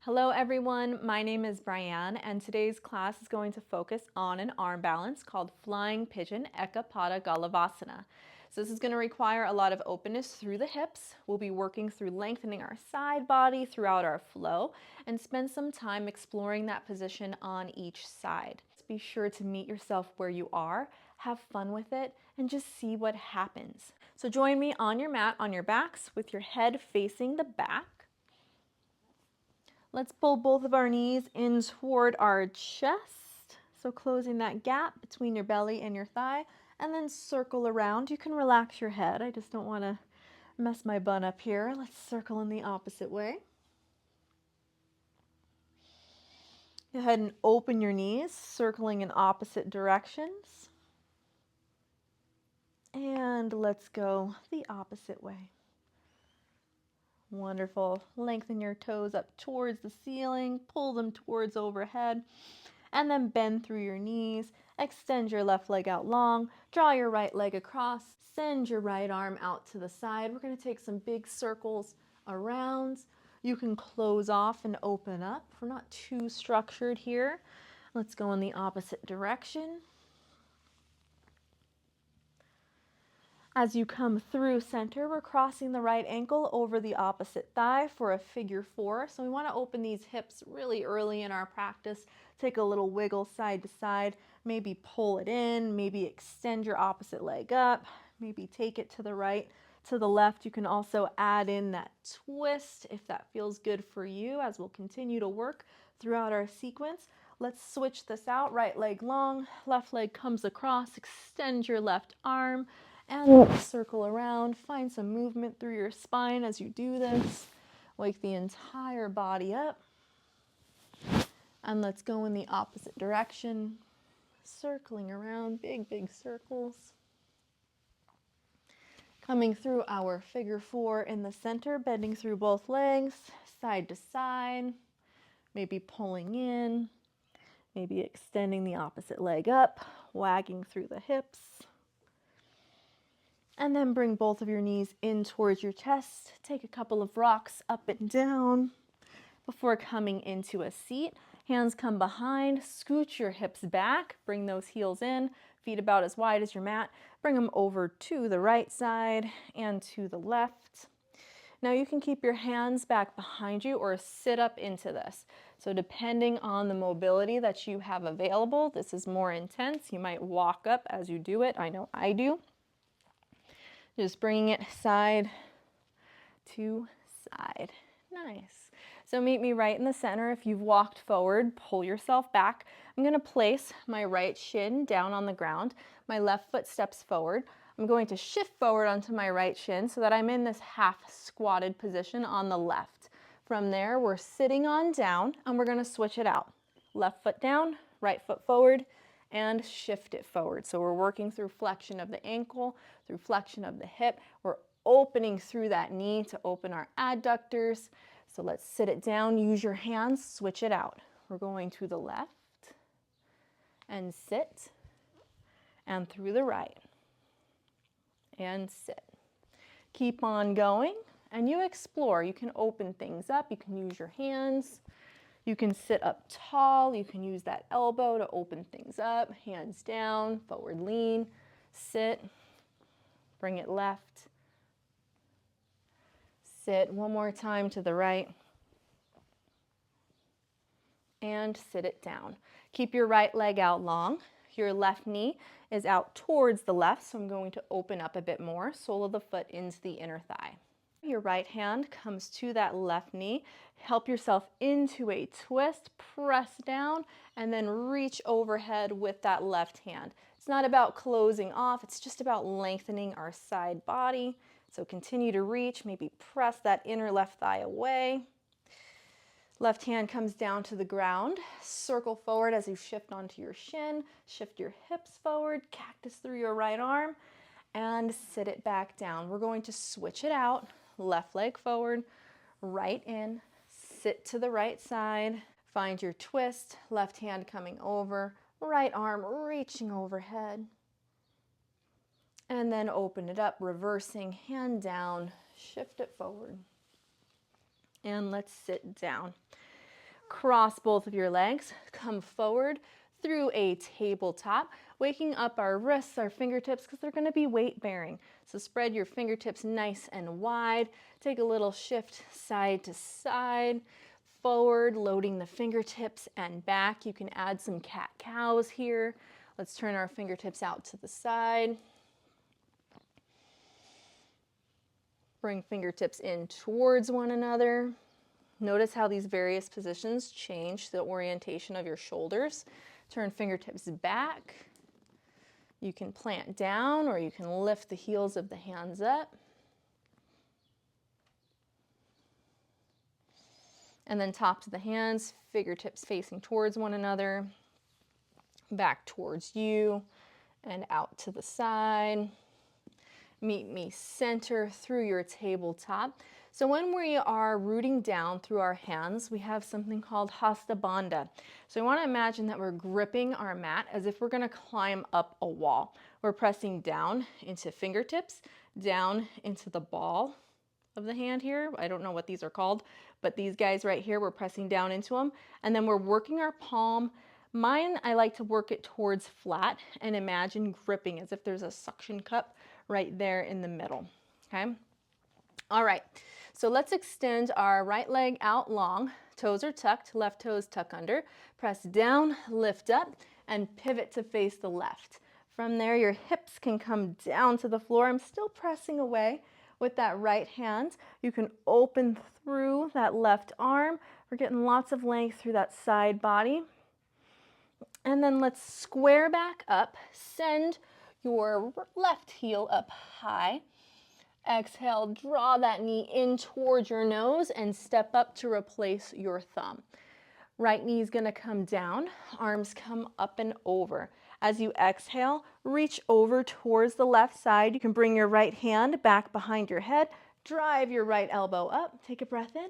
Hello everyone, my name is Bry'Anne and today's class is going to focus on an arm balance called Flying Pigeon Eka Pada Galavasana. So this is going to require a lot of openness through the hips. We'll be working through lengthening our side body throughout our flow and spend some time exploring that position on each side. Be sure to meet yourself where you are, have fun with it, and just see what happens. So join me on your mat on your backs with your head facing the back. Let's pull both of our knees in toward our chest. So closing that gap between your belly and your thigh, and then circle around. You can relax your head. I just don't want to mess my bun up here. Let's circle in the opposite way. Go ahead and open your knees, circling in opposite directions. And let's go the opposite way. Wonderful. Lengthen your toes up towards the ceiling, pull them towards overhead, and then bend through your knees. Extend your left leg out long, draw your right leg across, send your right arm out to the side. We're going to take some big circles around. You can close off and open up. We're not too structured here. Let's go in the opposite direction. As you come through center, we're crossing the right ankle over the opposite thigh for a figure four. So we want to open these hips really early in our practice. Take a little wiggle side to side, maybe pull it in, maybe extend your opposite leg up, maybe take it to the right, to the left. You can also add in that twist if that feels good for you as we'll continue to work throughout our sequence. Let's switch this out. Right leg long, left leg comes across, extend your left arm, and circle around. Find some movement through your spine as you do this. Wake the entire body up. And let's go in the opposite direction. Circling around, big, big circles. Coming through our figure four in the center, bending through both legs, side to side. Maybe pulling in. Maybe extending the opposite leg up, wagging through the hips. And then bring both of your knees in towards your chest. Take a couple of rocks up and down before coming into a seat. Hands come behind, scooch your hips back, bring those heels in, feet about as wide as your mat. Bring them over to the right side and to the left. Now you can keep your hands back behind you or sit up into this. So depending on the mobility that you have available, this is more intense. You might walk up as you do it. I know I do. Just bringing it side to side. Nice. So meet me right in the center. If you've walked forward, pull yourself back. I'm going to place my right shin down on the ground. My left foot steps forward. I'm going to shift forward onto my right shin so that I'm in this half squatted position on the left. From there, we're sitting on down and we're going to switch it out. Left foot down, right foot forward, and shift it forward. So we're working through flexion of the ankle, through flexion of the hip. We're opening through that knee to open our adductors. So let's sit it down, use your hands, switch it out. We're going to the left and sit, and through the right and sit. Keep on going and you explore. You can open things up, you can use your hands. You can sit up tall, you can use that elbow to open things up, hands down, forward lean, sit, bring it left, sit one more time to the right, and sit it down. Keep your right leg out long, your left knee is out towards the left, so I'm going to open up a bit more, sole of the foot into the inner thigh. Your right hand comes to that left knee. Help yourself into a twist, press down, and then reach overhead with that left hand. It's not about closing off, it's just about lengthening our side body. So continue to reach, maybe press that inner left thigh away. Left hand comes down to the ground. Circle forward as you shift onto your shin. Shift your hips forward, cactus through your right arm, and sit it back down. We're going to switch it out. Left leg forward, right in, sit to the right side, find your twist, left hand coming over, right arm reaching overhead, and then open it up, reversing, hand down, shift it forward, and let's sit down. Cross both of your legs, come forward through a tabletop, waking up our wrists, our fingertips, because they're going to be weight bearing. So spread your fingertips nice and wide. Take a little shift side to side, forward, loading the fingertips and back. You can add some cat-cows here. Let's turn our fingertips out to the side. Bring fingertips in towards one another. Notice how these various positions change the orientation of your shoulders. Turn fingertips back. You can plant down or you can lift the heels of the hands up. And then tops of the hands, fingertips facing towards one another, back towards you and out to the side. Meet me center through your tabletop. So when we are rooting down through our hands, we have something called Hasta Bandha. So I want to imagine that we're gripping our mat as if we're going to climb up a wall. We're pressing down into fingertips, down into the ball of the hand here. I don't know what these are called, but these guys right here, we're pressing down into them. And then we're working our palm. Mine, I like to work it towards flat and imagine gripping as if there's a suction cup right there in the middle, okay? All right, so let's extend our right leg out long. Toes are tucked, left toes tuck under. Press down, lift up, and pivot to face the left. From there, your hips can come down to the floor. I'm still pressing away with that right hand. You can open through that left arm. We're getting lots of length through that side body. And then let's square back up. Send your left heel up high. Exhale, draw that knee in towards your nose and step up to replace your thumb. Right knee is going to come down, arms come up and over. As you exhale, reach over towards the left side. You can bring your right hand back behind your head, drive your right elbow up. Take a breath in.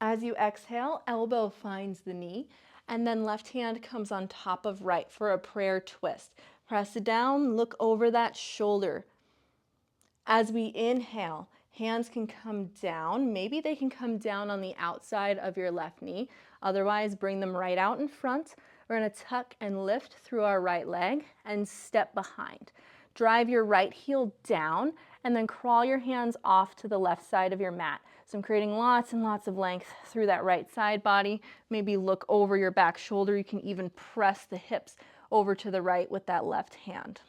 As you exhale, elbow finds the knee, and then left hand comes on top of right for a prayer twist. Press it down, look over that shoulder. As we inhale, hands can come down. Maybe they can come down on the outside of your left knee. Otherwise, bring them right out in front. We're going to tuck and lift through our right leg and step behind. Drive your right heel down and then crawl your hands off to the left side of your mat. So I'm creating lots and lots of length through that right side body. Maybe look over your back shoulder. You can even press the hips over to the right with that left hand.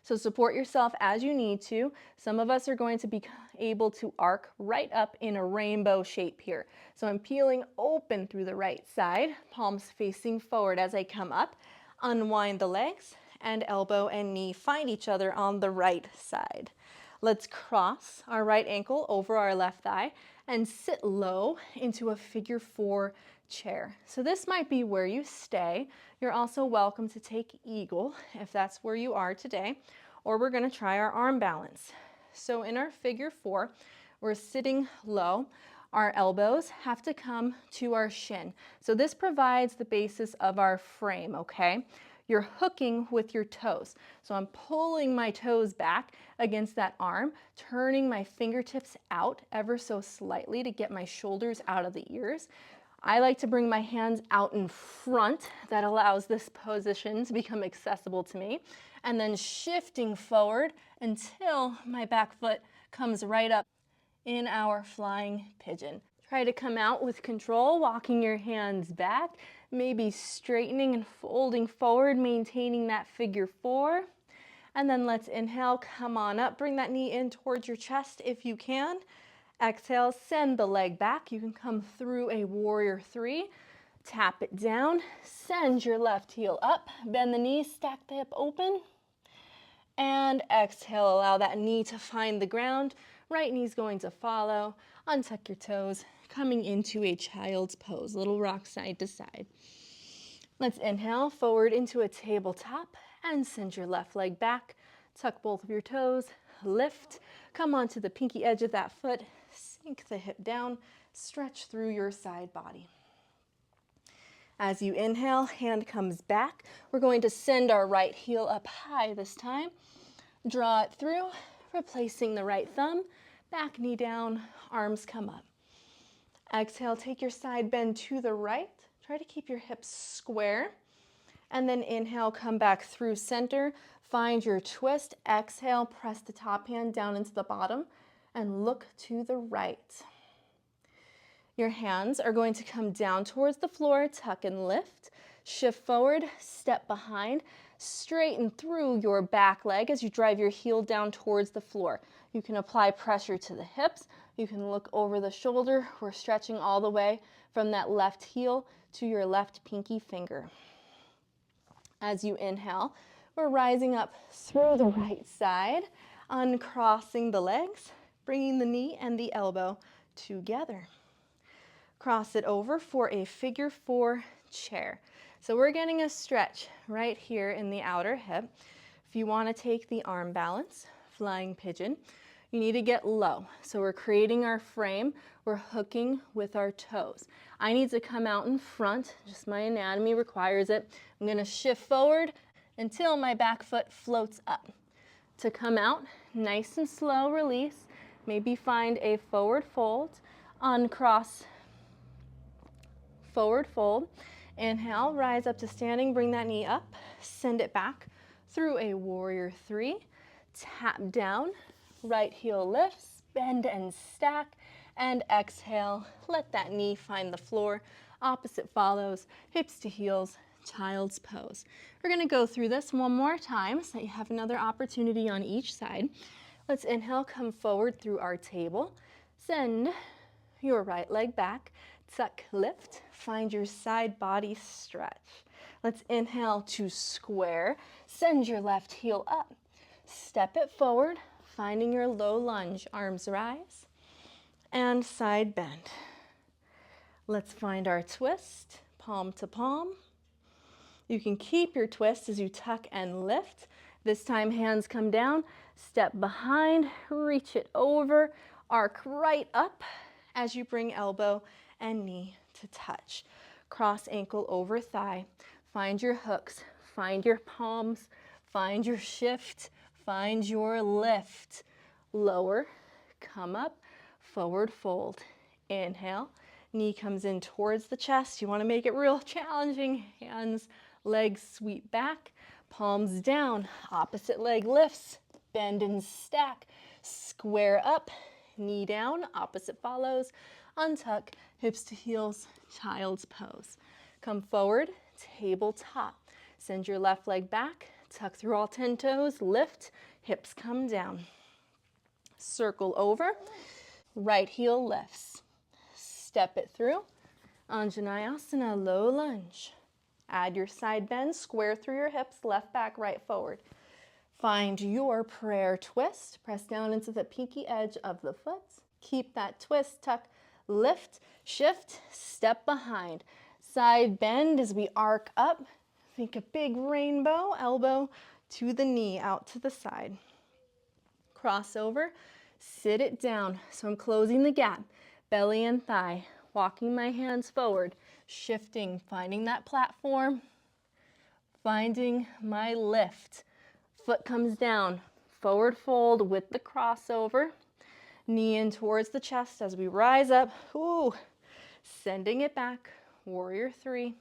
So support yourself as you need to. Some of us are going to be able to arc right up in a rainbow shape here. So I'm peeling open through the right side, palms facing forward as I come up. Unwind the legs and elbow and knee find each other on the right side. Let's cross our right ankle over our left thigh and sit low into a figure 4 chair. So this might be where you stay. You're also welcome to take eagle if that's where you are today, or we're going to try our arm balance. So in our figure 4, we're sitting low. Our elbows have to come to our shin. So this provides the basis of our frame, okay? You're hooking with your toes. So I'm pulling my toes back against that arm, turning my fingertips out ever so slightly to get my shoulders out of the ears. I like to bring my hands out in front. That allows this position to become accessible to me. And then shifting forward until my back foot comes right up in our flying pigeon. Try to come out with control, walking your hands back, maybe straightening and folding forward, maintaining that figure 4. And then let's inhale, come on up, bring that knee in towards your chest if you can. Exhale, send the leg back. You can come through a warrior 3. Tap it down, send your left heel up, bend the knees, stack the hip open. And exhale, allow that knee to find the ground. Right knee's going to follow. Untuck your toes, coming into a child's pose, little rock side to side. Let's inhale, forward into a tabletop and send your left leg back. Tuck both of your toes, lift, come onto the pinky edge of that foot, sink the hip down, stretch through your side body. As you inhale, hand comes back. We're going to send our right heel up high this time. Draw it through, replacing the right thumb, back knee down, arms come up. Exhale, take your side bend to the right. Try to keep your hips square. And then inhale, come back through center. Find your twist. Exhale, press the top hand down into the bottom and look to the right. Your hands are going to come down towards the floor, tuck and lift. Shift forward, step behind, straighten through your back leg as you drive your heel down towards the floor. You can apply pressure to the hips. You can look over the shoulder. We're stretching all the way from that left heel to your left pinky finger. As you inhale, we're rising up through the right side, uncrossing the legs, bringing the knee and the elbow together. Cross it over for a figure 4 chair. So we're getting a stretch right here in the outer hip. If you want to take the arm balance, flying pigeon, you need to get low. So we're creating our frame. We're hooking with our toes. I need to come out in front. Just my anatomy requires it. I'm going to shift forward until my back foot floats up. To come out, nice and slow release. Maybe find a forward fold. Uncross, forward fold. Inhale, rise up to standing. Bring that knee up. Send it back through a warrior 3. Tap down. Right heel lifts, bend and stack, and exhale. Let that knee find the floor. Opposite follows, hips to heels, child's pose. We're going to go through this one more time so that you have another opportunity on each side. Let's inhale, come forward through our table. Send your right leg back, tuck, lift. Find your side body stretch. Let's inhale to square. Send your left heel up. Step it forward. Finding your low lunge, arms rise, and side bend. Let's find our twist, palm to palm. You can keep your twist as you tuck and lift. This time hands come down, step behind, reach it over, arc right up as you bring elbow and knee to touch. Cross ankle over thigh. Find your hooks, find your palms, find your shift. Find your lift. Lower, come up, forward fold. Inhale, knee comes in towards the chest. You want to make it real challenging. Hands, legs sweep back, palms down. Opposite leg lifts, bend and stack. Square up, knee down, opposite follows. Untuck, hips to heels, child's pose. Come forward, tabletop. Send your left leg back. Tuck through all 10 toes, lift, hips come down. Circle over, right heel lifts. Step it through, Anjaneyasana, low lunge. Add your side bend, square through your hips, left back, right forward. Find your prayer twist. Press down into the pinky edge of the foot. Keep that twist, tuck, lift, shift, step behind. Side bend as we arc up. Think a big rainbow, elbow to the knee, out to the side. Cross over, sit it down. So I'm closing the gap, belly and thigh, walking my hands forward, shifting, finding that platform, finding my lift. Foot comes down, forward fold with the crossover, knee in towards the chest as we rise up. Ooh, sending it back, warrior 3.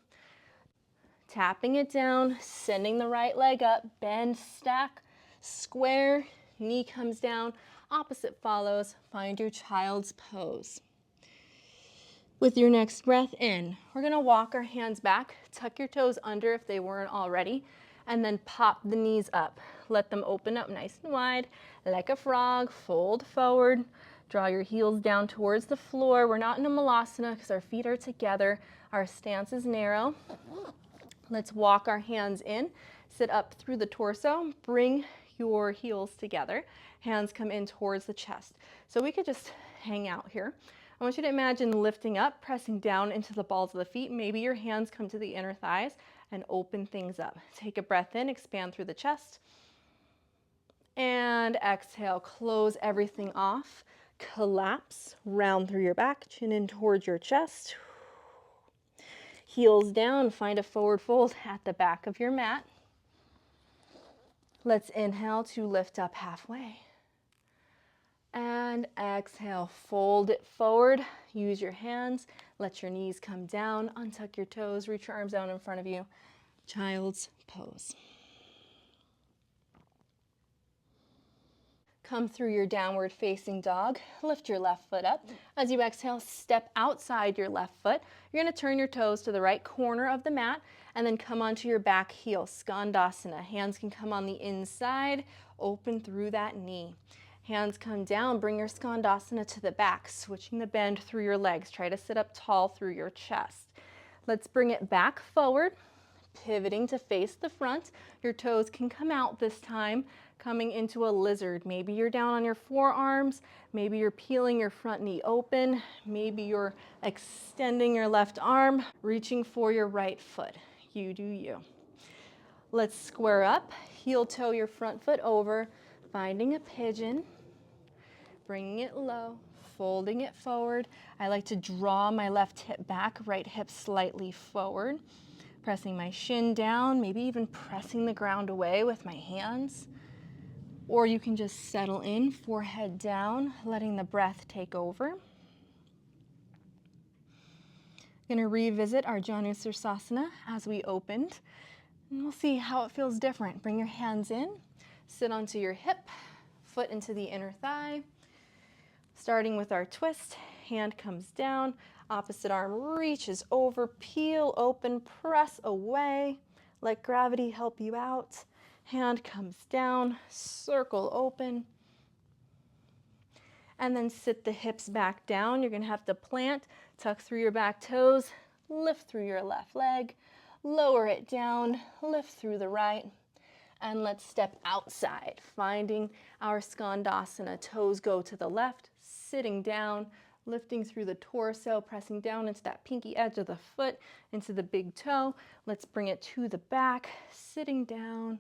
Tapping it down, sending the right leg up, bend, stack, square, knee comes down, opposite follows, find your child's pose. With your next breath in, we're gonna walk our hands back, tuck your toes under if they weren't already, and then pop the knees up. Let them open up nice and wide, like a frog, fold forward, draw your heels down towards the floor. We're not in a malasana because our feet are together, our stance is narrow. Let's walk our hands in, sit up through the torso, bring your heels together, hands come in towards the chest. So we could just hang out here. I want you to imagine lifting up, pressing down into the balls of the feet. Maybe your hands come to the inner thighs and open things up. Take a breath in, expand through the chest. And exhale, close everything off. Collapse, round through your back, chin in towards your chest. Heels down, find a forward fold at the back of your mat. Let's inhale to lift up halfway. And exhale, fold it forward. Use your hands. Let your knees come down. Untuck your toes. Reach your arms down in front of you. Child's pose. Come through your downward facing dog. Lift your left foot up. As you exhale, step outside your left foot. You're going to turn your toes to the right corner of the mat and then come onto your back heel, Skandasana. Hands can come on the inside, open through that knee. Hands come down, bring your Skandasana to the back, switching the bend through your legs. Try to sit up tall through your chest. Let's bring it back forward, pivoting to face the front. Your toes can come out this time, coming into a lizard. Maybe you're down on your forearms, maybe you're peeling your front knee open, maybe you're extending your left arm, reaching for your right foot. You do you. Let's square up, heel toe your front foot over, finding a pigeon, bringing it low, folding it forward. I like to draw my left hip back, right hip slightly forward, pressing my shin down, maybe even pressing the ground away with my hands. Or you can just settle in, forehead down, letting the breath take over. Going to revisit our Janusirsasana as we opened, and we'll see how it feels different. Bring your hands in, sit onto your hip, foot into the inner thigh. Starting with our twist, hand comes down, opposite arm reaches over, peel open, press away, let gravity help you out. Hand comes down, circle open, and then sit the hips back down. You're going to have to plant, tuck through your back toes, lift through your left leg, lower it down, lift through the right, and let's step outside, finding our Skandasana. Toes go to the left, sitting down, lifting through the torso, pressing down into that pinky edge of the foot, into the big toe. Let's bring it to the back, sitting down,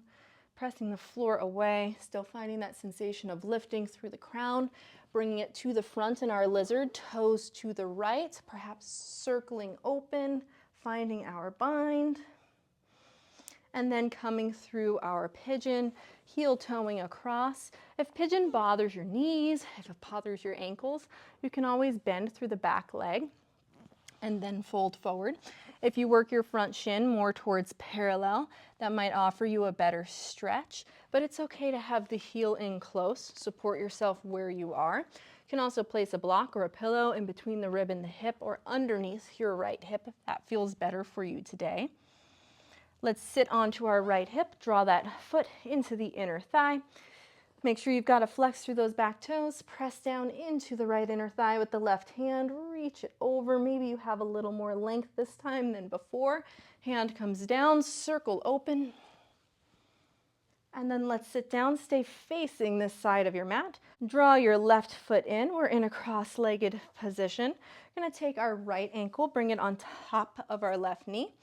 pressing the floor away, still finding that sensation of lifting through the crown, bringing it to the front in our lizard, toes to the right, perhaps circling open, finding our bind, and then coming through our pigeon, heel toeing across. If pigeon bothers your knees, if it bothers your ankles, you can always bend through the back leg and then fold forward. If you work your front shin more towards parallel, that might offer you a better stretch, but it's okay to have the heel in close. Support yourself where you are. You can also place a block or a pillow in between the rib and the hip or underneath your right hip if that feels better for you today. Let's sit onto our right hip, draw that foot into the inner thigh. Make sure you've got to flex through those back toes, press down into the right inner thigh with the left hand, reach it over. Maybe you have a little more length this time than before. Hand comes down, circle open. And then let's sit down, stay facing this side of your mat. Draw your left foot in. We're in a cross-legged position. We're going to take our right ankle, bring it on top of our left knee.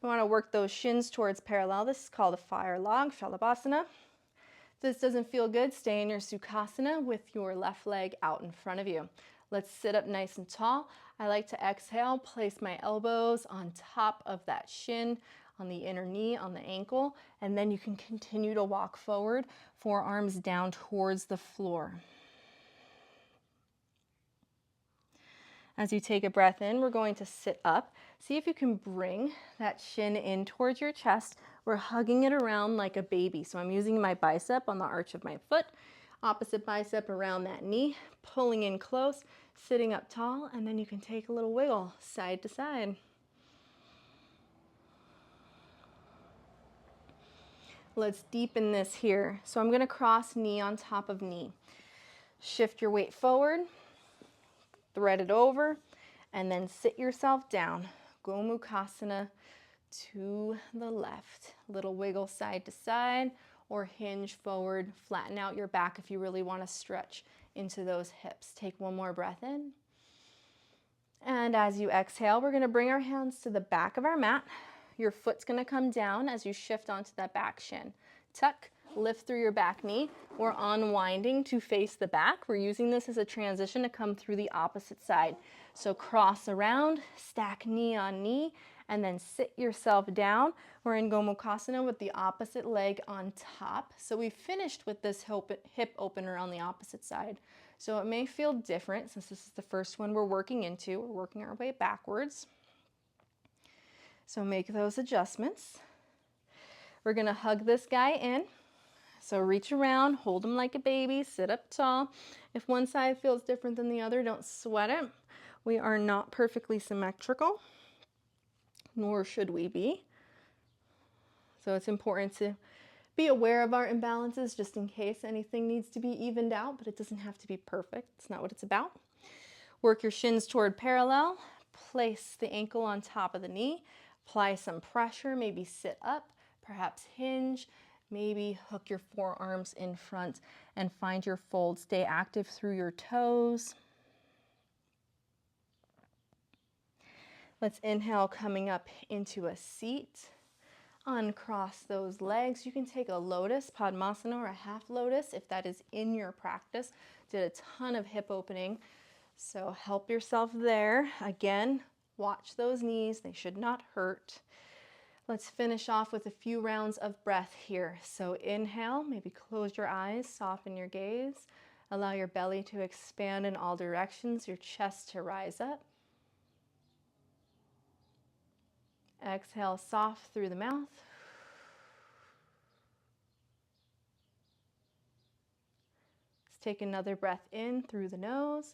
We want to work those shins towards parallel. This is called a fire log, Shalabhasana. If this doesn't feel good, stay in your Sukhasana with your left leg out in front of you. Let's sit up nice and tall. I like to exhale, place my elbows on top of that shin, on the inner knee, on the ankle, and then you can continue to walk forward, forearms down towards the floor. As you take a breath in, we're going to sit up. See if you can bring that shin in towards your chest. We're hugging it around like a baby. So I'm using my bicep on the arch of my foot, opposite bicep around that knee, pulling in close, sitting up tall, and then you can take a little wiggle side to side. Let's deepen this here. So I'm going to cross knee on top of knee. Shift your weight forward, thread it over, and then sit yourself down. Gomukhasana to the left. Little wiggle side to side or hinge forward. Flatten out your back if you really want to stretch into those hips. Take one more breath in. And as you exhale, we're going to bring our hands to the back of our mat. Your foot's going to come down as you shift onto that back shin. Tuck, lift through your back knee. We're unwinding to face the back. We're using this as a transition to come through the opposite side. So cross around, stack knee on knee, and then sit yourself down. We're in Gomukhasana with the opposite leg on top. So we finished with this hip opener on the opposite side. So it may feel different since this is the first one we're working into. We're working our way backwards. So make those adjustments. We're gonna hug this guy in. So reach around, hold him like a baby, sit up tall. If one side feels different than the other, don't sweat it. We are not perfectly symmetrical, nor should we be. So it's important to be aware of our imbalances just in case anything needs to be evened out, but it doesn't have to be perfect. It's not what it's about. Work your shins toward parallel. Place the ankle on top of the knee. Apply some pressure, maybe sit up, perhaps hinge. Maybe hook your forearms in front and find your fold. Stay active through your toes. Let's inhale, coming up into a seat. Uncross those legs. You can take a lotus, Padmasana, or a half lotus if that is in your practice. Did a ton of hip opening, so help yourself there. Again, watch those knees. They should not hurt. Let's finish off with a few rounds of breath here. So inhale, maybe close your eyes, soften your gaze. Allow your belly to expand in all directions, your chest to rise up. Exhale, soft through the mouth. Let's take another breath in through the nose.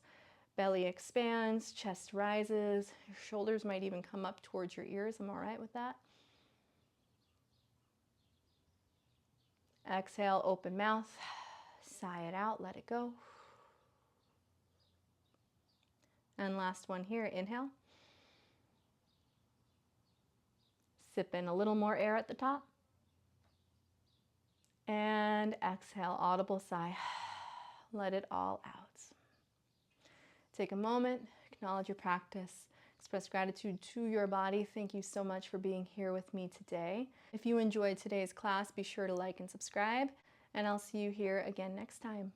Belly expands, chest rises. Your shoulders might even come up towards your ears. I'm all right with that. Exhale, open mouth, sigh it out, let it go. And last one here, inhale. Sip in a little more air at the top. And exhale, audible sigh. Let it all out. Take a moment, acknowledge your practice, express gratitude to your body. Thank you so much for being here with me today. If you enjoyed today's class, be sure to like and subscribe, and I'll see you here again next time.